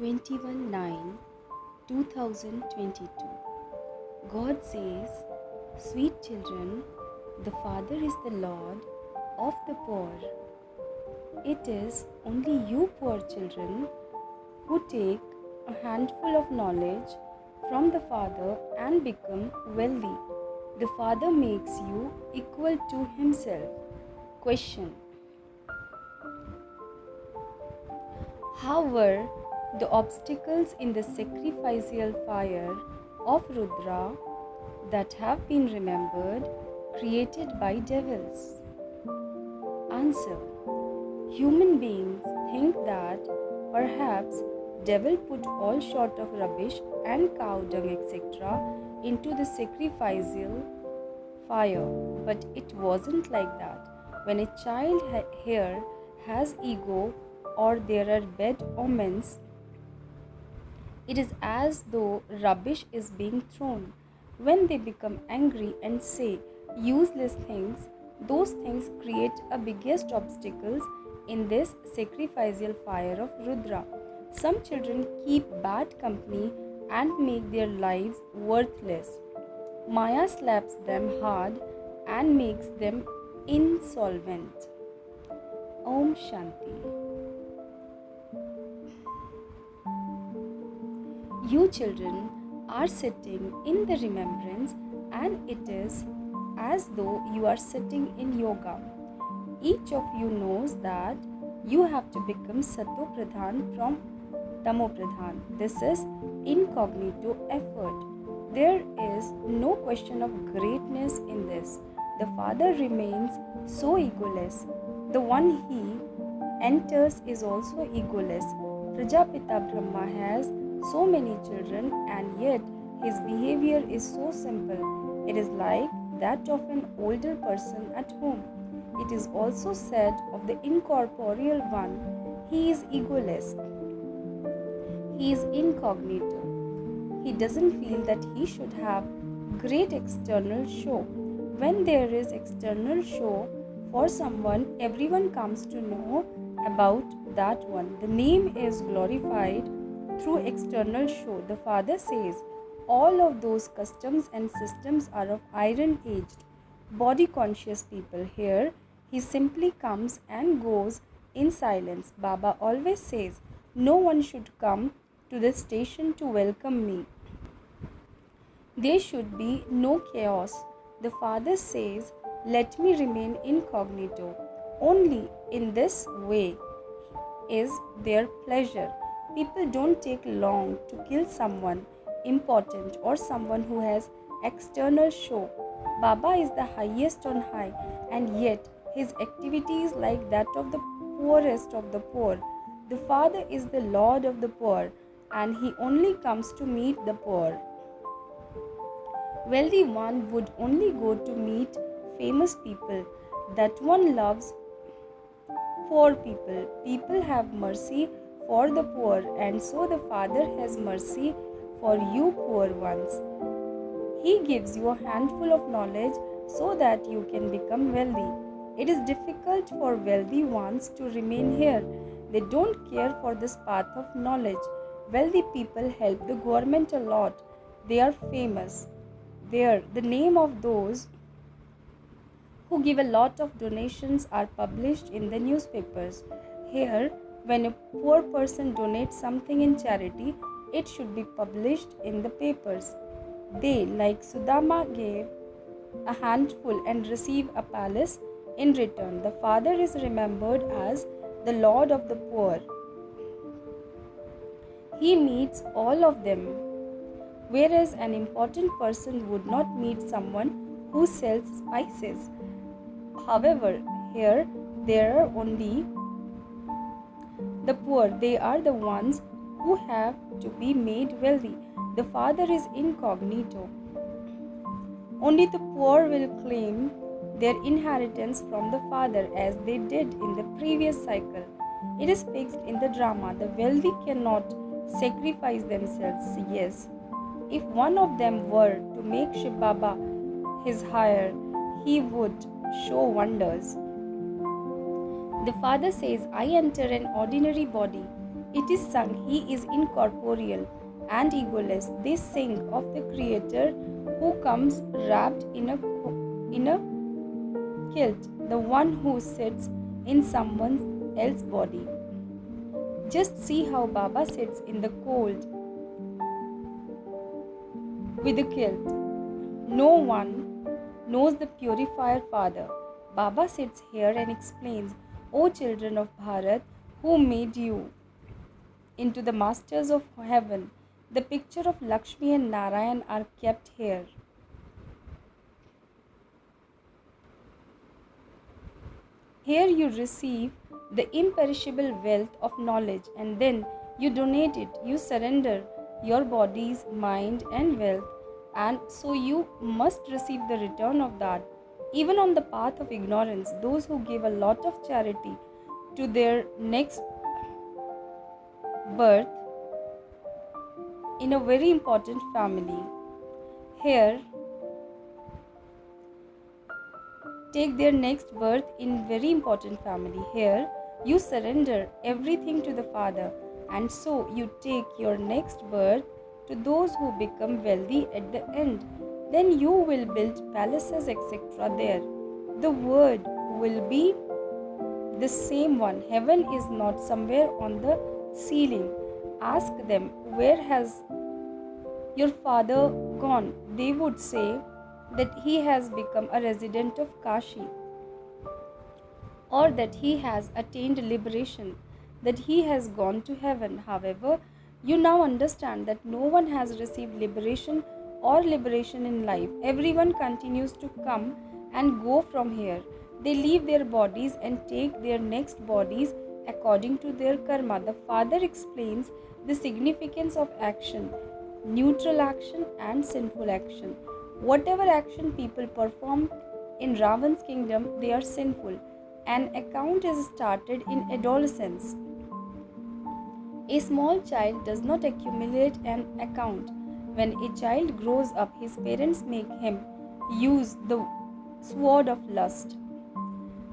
21/9/2022. God says, "Sweet children, the Father is the Lord of the poor." It is only you poor children who take a handful of knowledge from the Father and become wealthy. The Father makes you equal to Himself. Question: how were the obstacles in the sacrificial fire of Rudra that have been remembered created by devils? Answer: human beings think that perhaps devil put all sort of rubbish and cow dung etc. into the sacrificial fire, but it wasn't like that. When a child here has ego or there are bad omens, it is as though rubbish is being thrown. When they become angry and say useless things, those things create a biggest obstacles in this sacrificial fire of Rudra. Some children keep bad company and make their lives worthless. Maya slaps them hard and makes them insolvent. Om Shanti. You children are sitting in the remembrance, and it is as though you are sitting in yoga. Each of you knows that you have to become Sato Pradhan from Tamo Pradhan. This is incognito effort. There is no question of greatness in this. The Father remains so egoless. The one He enters is also egoless. Prajapita Brahma has so many children, and yet his behavior is so simple. It is like that of an older person at home. It is also said of the incorporeal one, he is egoless. He is incognito. He doesn't feel that he should have great external show. When there is external show for someone, everyone comes to know about that one. The name is glorified through external show. The Father says, all of those customs and systems are of iron aged, body conscious people. Here, He simply comes and goes in silence. Baba always says, no one should come to the station to welcome me. There should be no chaos. The Father says, let me remain incognito. Only in this way is their pleasure. People don't take long to kill someone important or someone who has external show. Baba is the highest on high, and yet his activity is like that of the poorest of the poor. The Father is the Lord of the poor, and He only comes to meet the poor. Wealthy one would only go to meet famous people. That one loves poor people. People have mercy for the poor, and so the Father has mercy for you poor ones. He gives you a handful of knowledge so that you can become wealthy. It is difficult for wealthy ones to remain here. They don't care for this path of knowledge. Wealthy people help the government a lot. They are famous. There, the name of those who give a lot of donations are published in the newspapers. Here, when a poor person donates something in charity, it should be published in the papers. They, like Sudama, gave a handful and receive a palace in return. The Father is remembered as the Lord of the poor. He meets all of them, whereas an important person would not meet someone who sells spices. However, here there are only the poor. They are the ones who have to be made wealthy. The Father is incognito. Only the poor will claim their inheritance from the Father, as they did in the previous cycle. It is fixed in the drama. The wealthy cannot sacrifice themselves. Yes, if one of them were to make Shiv Baba his hire, he would show wonders. The Father says, I enter an ordinary body. It is sung, he is incorporeal and egoless. They sing of the Creator who comes wrapped in a kilt, the one who sits in someone else's body. Just see how Baba sits in the cold with a kilt. No one knows the purifier Father. Baba sits here and explains, O children of Bharat, who made you into the masters of heaven. The picture of Lakshmi and Narayan are kept here. Here you receive the imperishable wealth of knowledge, and then you donate it, you surrender your bodies, mind and wealth, and so you must receive the return of that. Even on the path of ignorance, those who give a lot of charity to their next birth in a very important family, here take their next birth in very important family. Here you surrender everything to the Father, and so you take your next birth to those who become wealthy at the end. Then you will build palaces, etc. there. The word will be the same one. Heaven is not somewhere on the ceiling. Ask them, where has your father gone? They would say that he has become a resident of Kashi, or that he has attained liberation, that he has gone to heaven. However, you now understand that no one has received liberation or liberation in life. Everyone continues to come and go from here. They leave their bodies and take their next bodies according to their karma. The Father explains the significance of action, neutral action and sinful action. Whatever action people perform in Ravan's kingdom, they are sinful. An account is started in adolescence. A small child does not accumulate an account. When a child grows up, his parents make him use the sword of lust.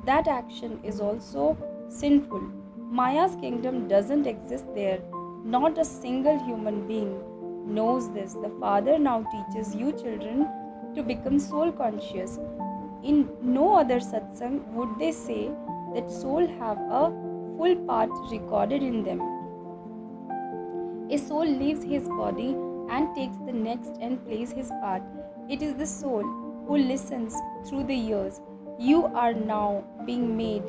That action is also sinful. Maya's kingdom doesn't exist there. Not a single human being knows this. The Father now teaches you children to become soul conscious. In no other satsang would they say that soul have a full part recorded in them. A soul leaves his body and takes the next and plays his part. It is the soul who listens through the years. You are now being made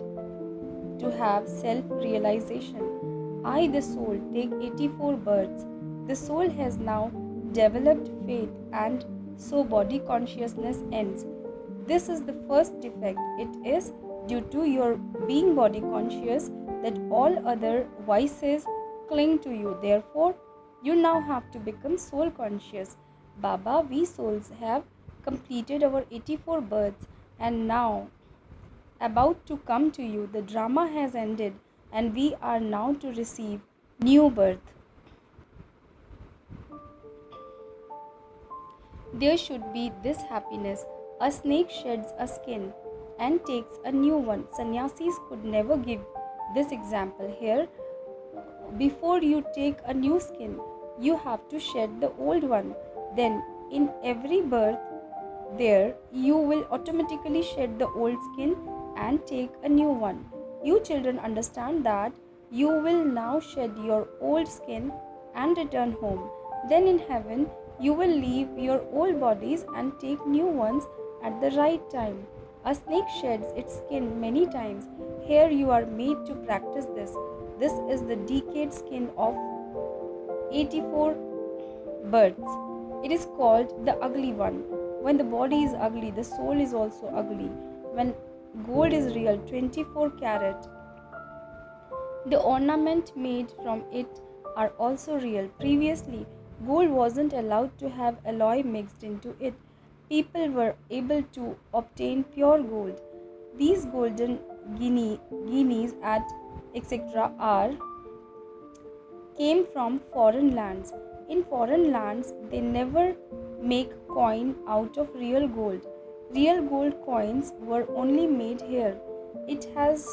to have self-realization. I, the soul, take 84 births. The soul has now developed faith, and so body consciousness ends. This is the first defect. It is due to your being body conscious that all other vices cling to you. Therefore, you now have to become soul conscious. Baba, we souls have completed our 84 births and now about to come to you. The drama has ended and we are now to receive new birth. There should be this happiness. A snake sheds a skin and takes a new one. Sannyasis could never give this example. Here, before you take a new skin, you have to shed the old one. Then, in every birth, there you will automatically shed the old skin and take a new one. You children understand that you will now shed your old skin and return home. Then in heaven, you will leave your old bodies and take new ones at the right time. A snake sheds its skin many times. Here you are made to practice this. This is the decayed skin of 84 births. It is called the ugly one. When the body is ugly, the soul is also ugly. When gold is real, 24 carat, the ornament made from it are also real. Previously, gold wasn't allowed to have alloy mixed into it. People were able to obtain pure gold. These golden guineas at etc. came from foreign lands. In foreign lands, they never make coin out of real gold. Real gold coins were only made here. It has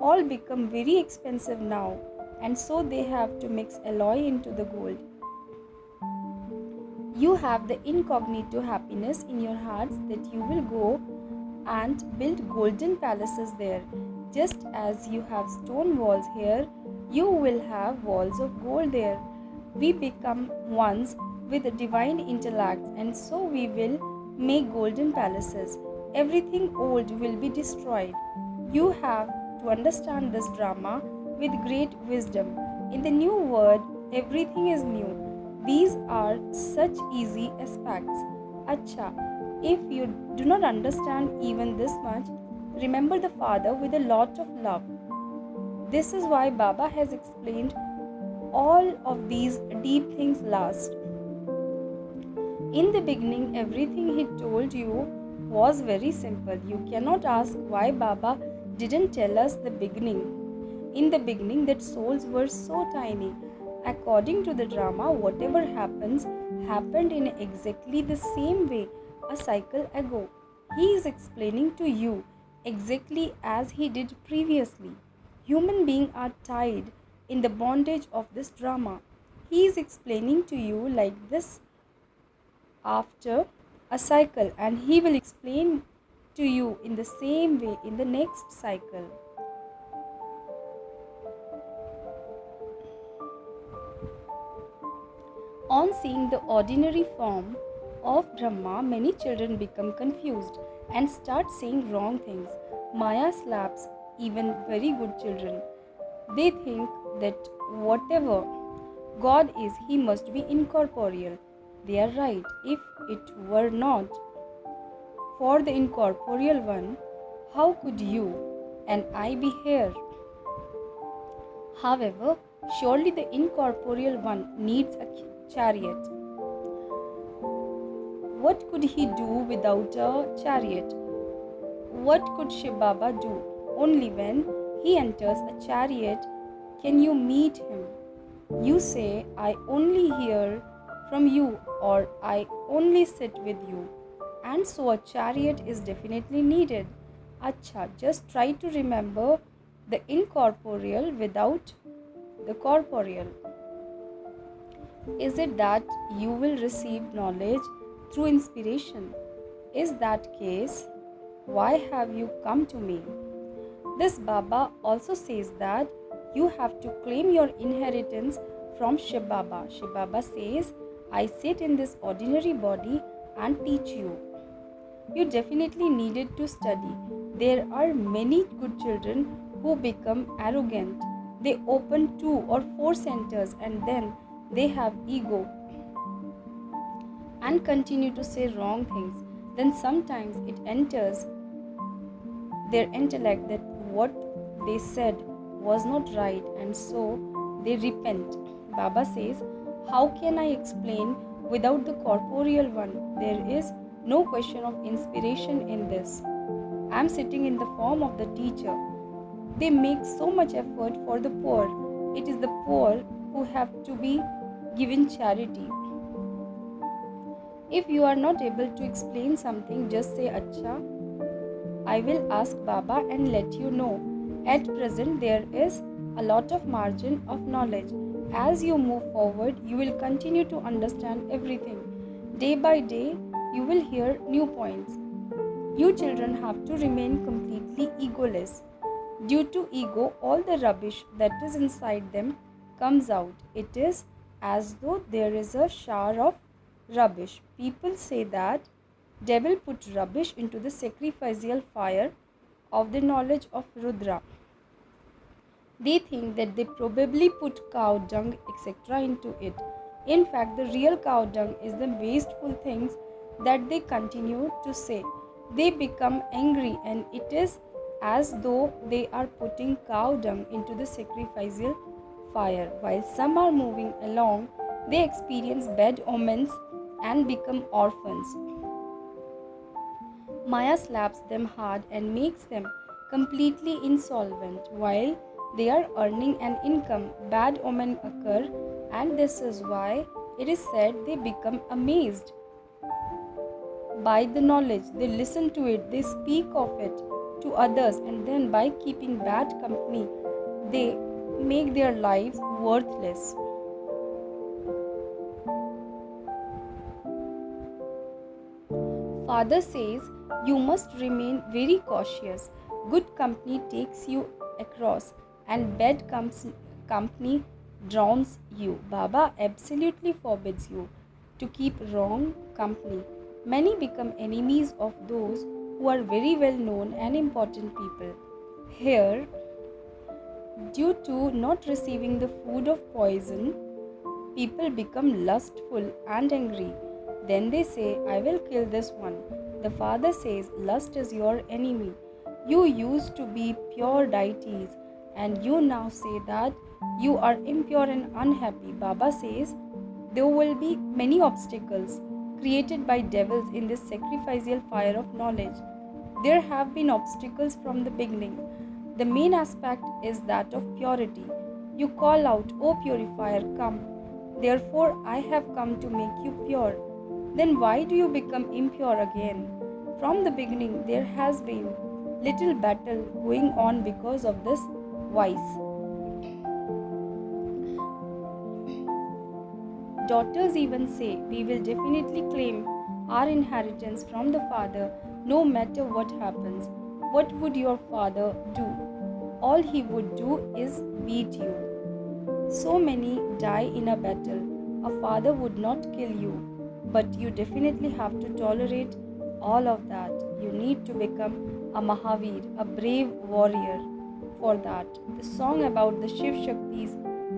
all become very expensive now, and so they have to mix alloy into the gold. You have the incognito happiness in your hearts that you will go and build golden palaces there. Just as you have stone walls here, you will have walls of gold there. We become ones with the divine intellects, and so we will make golden palaces. Everything old will be destroyed. You have to understand this drama with great wisdom. In the new world, everything is new. These are such easy aspects. Acha, if you do not understand even this much, remember the Father with a lot of love. This is why Baba has explained all of these deep things last. In the beginning, everything he told you was very simple. You cannot ask why Baba didn't tell us the beginning. In the beginning, that souls were so tiny. According to the drama, whatever happens happened in exactly the same way a cycle ago. He is explaining to you exactly as he did previously. Human beings are tied in the bondage of this drama. He is explaining to you like this after a cycle, and he will explain to you in the same way in the next cycle. On seeing the ordinary form of Brahma, many children become confused and start saying wrong things. Maya slaps even very good children. They think that whatever God is, he must be incorporeal. They are right. If it were not for the incorporeal one, how could you and I be here? However, surely the incorporeal one needs a chariot. What could he do without a chariot? What could Shiv Baba do? Only when he enters a chariot can you meet him. You say, I only hear from you, or I only sit with you. And so a chariot is definitely needed. Acha, just try to remember the incorporeal without the corporeal. Is it that you will receive knowledge through inspiration? Is that case? Why have you come to me? This Baba also says that you have to claim your inheritance from Shiv Baba. Shiv Baba says, I sit in this ordinary body and teach you. You definitely needed to study. There are many good children who become arrogant. They open 2 or 4 centers and then they have ego and continue to say wrong things. Then sometimes it enters their intellect that what they said was not right, and so they repent. Baba says, how can I explain without the corporeal one? There is no question of inspiration in this. I am sitting in the form of the teacher. They make so much effort for the poor. It is the poor who have to be given charity. If you are not able to explain something, just say Acha. I will ask Baba and let you know. At present, there is a lot of margin of knowledge. As you move forward, you will continue to understand everything. Day by day, you will hear new points. You children have to remain completely egoless. Due to ego, all the rubbish that is inside them comes out. It is as though there is a shower of rubbish. People say that devil put rubbish into the sacrificial fire of the knowledge of Rudra. They think that they probably put cow dung etc. into it. In fact, the real cow dung is the wasteful things that they continue to say. They become angry, and it is as though they are putting cow dung into the sacrificial fire. While some are moving along, they experience bad omens and become orphans. Maya slaps them hard and makes them completely insolvent. While they are earning an income, bad omens occur, and this is why it is said they become amazed by the knowledge. They listen to it, they speak of it to others, and then by keeping bad company, they make their lives worthless. Father says you must remain very cautious. Good company takes you across, and bad company drowns you. Baba absolutely forbids you to keep wrong company. Many become enemies of those who are very well known and important people. Here, due to not receiving the food of poison, people become lustful and angry. Then they say, I will kill this one. The father says, lust is your enemy. You used to be pure deities, and you now say that you are impure and unhappy. Baba says, there will be many obstacles created by devils in this sacrificial fire of knowledge. There have been obstacles from the beginning. The main aspect is that of purity. You call out, O purifier, come. Therefore, I have come to make you pure. Then why do you become impure again? From the beginning, there has been little battle going on because of this vice. Daughters even say, we will definitely claim our inheritance from the father no matter what happens. What would your father do? All he would do is beat you. So many die in a battle. A father would not kill you, but you definitely have to tolerate all of that. You need to become a Mahavir, a brave warrior. For that, the song about the Shiv Shaktis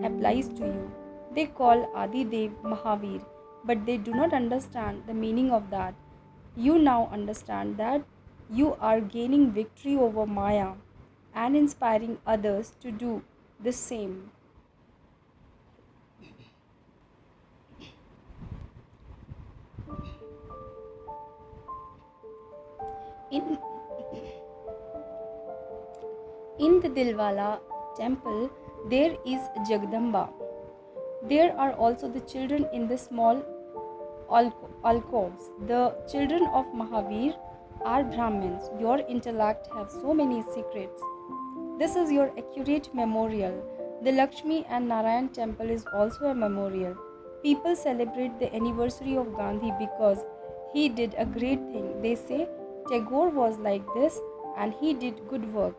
applies to you. They call Adi Dev Mahavir, but they do not understand the meaning of that. You now understand that you are gaining victory over Maya and inspiring others to do the same. In, in the Dilwala temple, there is Jagdamba. There are also the children in the small alcoves. The children of Mahavir are Brahmins. Your intellect have so many secrets. This is your accurate memorial. The Lakshmi and Narayan temple is also a memorial. People celebrate the anniversary of Gandhi because he did a great thing. They say Tagore was like this and he did good work.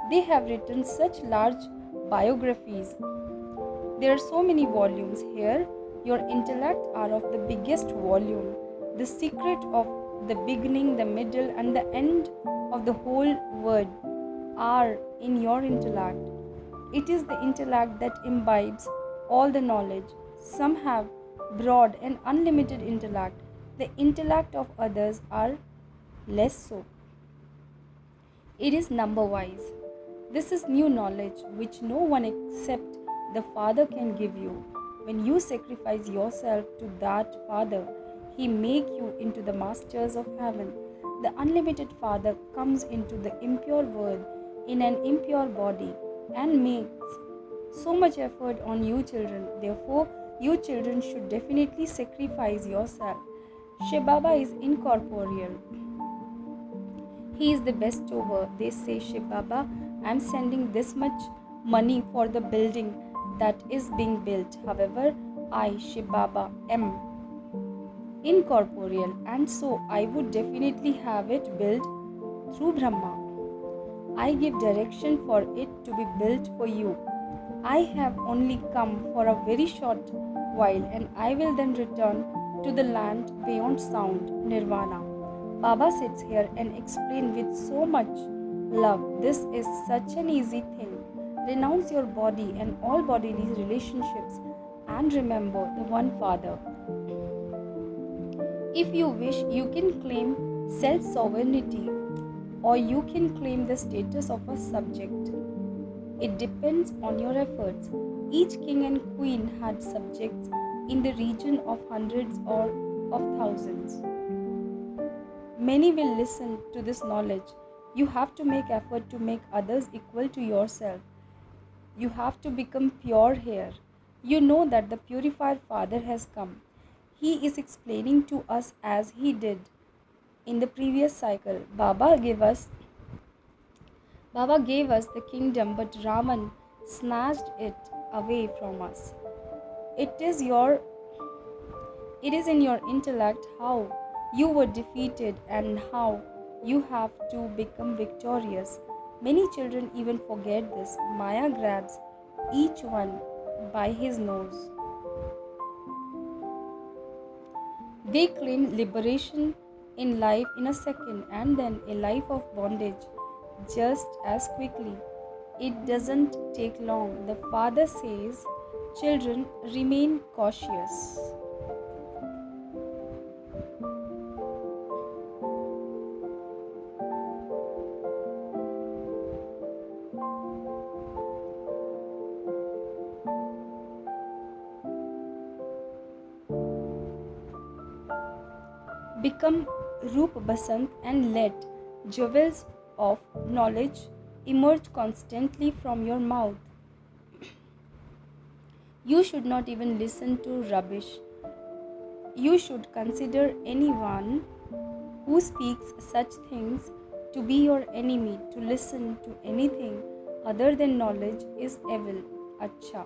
They have written such large biographies. There are so many volumes here. Your intellect are of the biggest volume. The secret of the beginning, the middle, and the end of the whole word are in your intellect. It is the intellect that imbibes all the knowledge. Some have broad and unlimited intellect. The intellect of others are less so. It is number wise. This is new knowledge which no one except the Father can give you. When you sacrifice yourself to that Father, He make you into the masters of heaven. The unlimited Father comes into the impure world in an impure body and makes so much effort on you children. Therefore, you children should definitely sacrifice yourself. Shiv Baba is incorporeal. He is the bestover. They say, Shiv Baba, I am sending this much money for the building that is being built. However, I, Shiv Baba, am incorporeal, and so I would definitely have it built through Brahma. I give direction for it to be built for you. I have only come for a very short while, and I will then return to the land beyond sound, Nirvana. Baba sits here and explains with so much love. This is such an easy thing. Renounce your body and all bodily relationships and remember the one Father. If you wish, you can claim self-sovereignty or you can claim the status of a subject. It depends on your efforts. Each king and queen had subjects in the region of hundreds or of thousands. Many will listen to this knowledge. You have to make effort to make others equal to yourself. You have to become pure here. You know that the purified Father has come. He is explaining to us as he did in the previous cycle. Baba gave us the kingdom, but Ravan snatched it away from us. It is in your intellect how you were defeated and how you have to become victorious. Many children even forget this. Maya grabs each one by his nose. They claim liberation in life in a second and then a life of bondage just as quickly. It doesn't take long. The father says, children, remain cautious. Become Roop Basant and let jewels of knowledge emerge constantly from your mouth. You should not even listen to rubbish. You should consider anyone who speaks such things to be your enemy. To listen to anything other than knowledge is evil. Acha.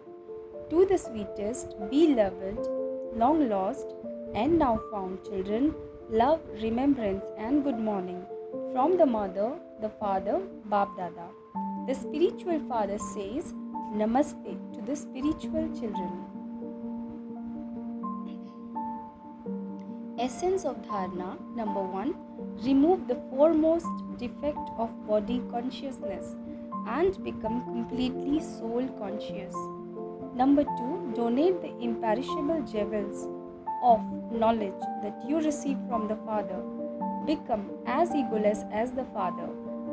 To the sweetest, beloved, long lost, and now found children, love, remembrance, and good morning from the mother, the father, Bab Dada. The spiritual father says Namaste to the spiritual children. Essence of Dharana. Number 1. Remove the foremost defect of body consciousness and become completely soul conscious. Number 2. Donate the imperishable jewels of knowledge that you receive from the Father. Become as egoless as the Father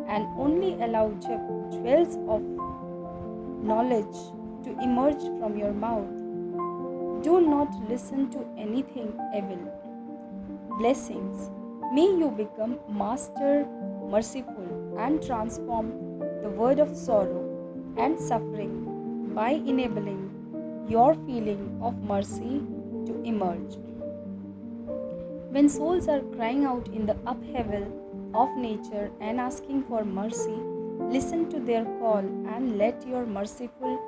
and only allow jewels of knowledge to emerge from your mouth. Do not listen to anything evil. Blessings. May you become master, merciful, and transform the word of sorrow and suffering by enabling your feeling of mercy to emerge. When souls are crying out in the upheaval of nature and asking for mercy, listen to their call and let your merciful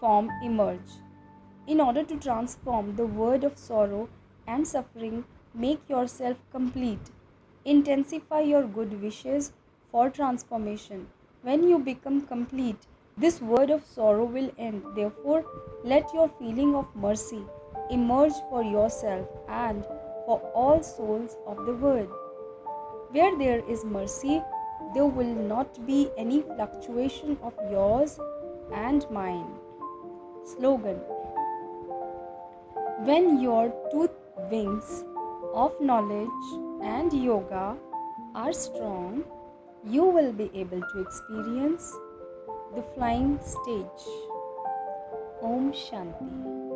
form emerge. In order to transform the word of sorrow and suffering, make yourself complete. Intensify your good wishes for transformation. When you become complete, this word of sorrow will end. Therefore, let your feeling of mercy emerge for yourself and for all souls of the world. Where there is mercy, there will not be any fluctuation of yours and mine. Slogan. When your two wings of knowledge and yoga are strong, you will be able to experience the flying stage. Om Shanti.